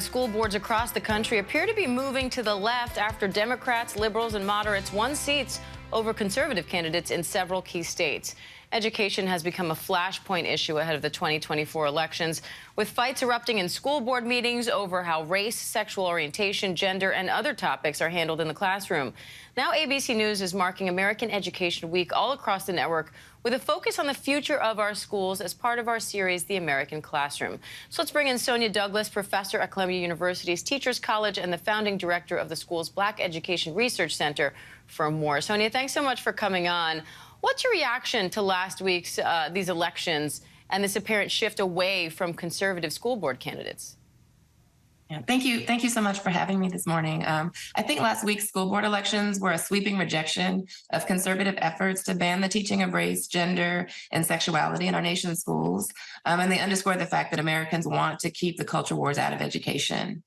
School boards across the country appear to be moving to the left after Democrats, liberals, and moderates won seats over conservative candidates in several key states. Education has become a flashpoint issue ahead of the 2024 elections, with fights erupting in school board meetings over how race, sexual orientation, gender, and other topics are handled in the classroom. Now ABC News is marking American Education Week all across the network with a focus on the future of our schools as part of our series, The American Classroom. So let's bring in Sonya Douglass, professor at Columbia University's Teachers College and the founding director of the school's Black Education Research Center for more. Sonya, thanks so much for coming on. What's your reaction to last week's these elections and this apparent shift away from conservative school board candidates? Yeah, thank you so much for having me this morning. I think last week's school board elections were a sweeping rejection of conservative efforts to ban the teaching of race, gender, and sexuality in our nation's schools. And they underscore the fact that Americans want to keep the culture wars out of education.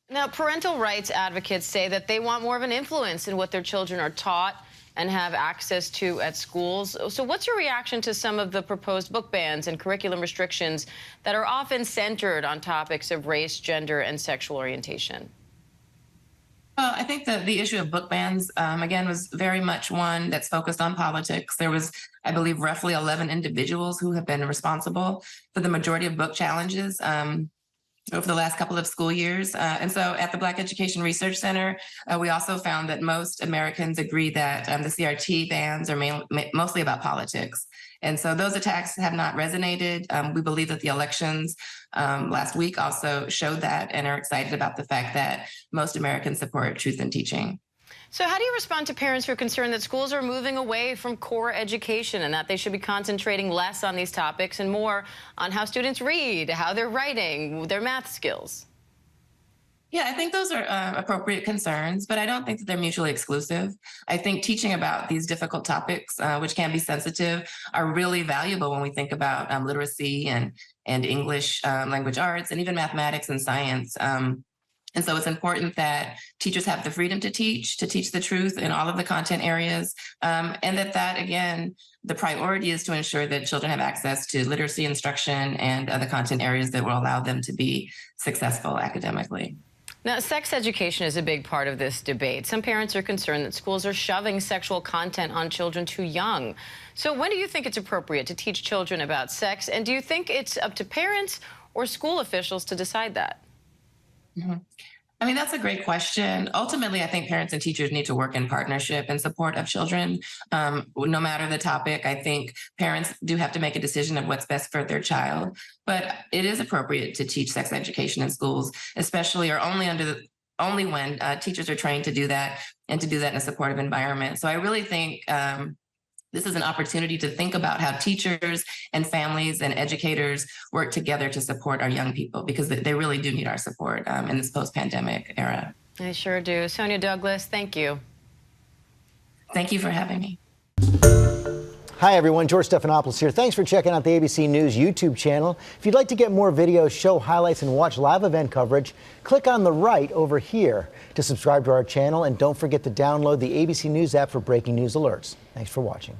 Now, parental rights advocates say that they want more of an influence in what their children are taught and have access to at schools. So what's your reaction to some of the proposed book bans and curriculum restrictions that are often centered on topics of race, gender, and sexual orientation? Well, I think the issue of book bans, again, was very much one that's focused on politics. There was, I believe, roughly 11 individuals who have been responsible for the majority of book challenges over the last couple of school years. And so at the Black Education Research Center, we also found that most Americans agree that the CRT bans are mostly about politics. And so those attacks have not resonated. We believe that the elections last week also showed that and are excited about the fact that most Americans support truth in teaching. So how do you respond to parents who are concerned that schools are moving away from core education and that they should be concentrating less on these topics and more on how students read, how they're writing, their math skills? Yeah, I think those are appropriate concerns, but I don't think that they're mutually exclusive. I think teaching about these difficult topics, which can be sensitive, are really valuable when we think about literacy and English language arts and even mathematics and science. And so it's important that teachers have the freedom to teach the truth in all of the content areas, and that, again, the priority is to ensure that children have access to literacy instruction and other content areas that will allow them to be successful academically. Now, sex education is a big part of this debate. Some parents are concerned that schools are shoving sexual content on children too young. So when do you think it's appropriate to teach children about sex? And do you think it's up to parents or school officials to decide that? Mm-hmm. I mean, that's a great question. Ultimately, I think parents and teachers need to work in partnership in support of children. No matter the topic, I think parents do have to make a decision of what's best for their child. But it is appropriate to teach sex education in schools, especially or only when teachers are trained to do that and to do that in a supportive environment. So I really think this is an opportunity to think about how teachers and families and educators work together to support our young people, because they really do need our support in this post-pandemic era. They sure do. Sonya Douglass, thank you. Thank you for having me. Hi, everyone. George Stephanopoulos here. Thanks for checking out the ABC News YouTube channel. If you'd like to get more videos, show highlights, and watch live event coverage, click on the right over here to subscribe to our channel. And don't forget to download the ABC News app for breaking news alerts. Thanks for watching.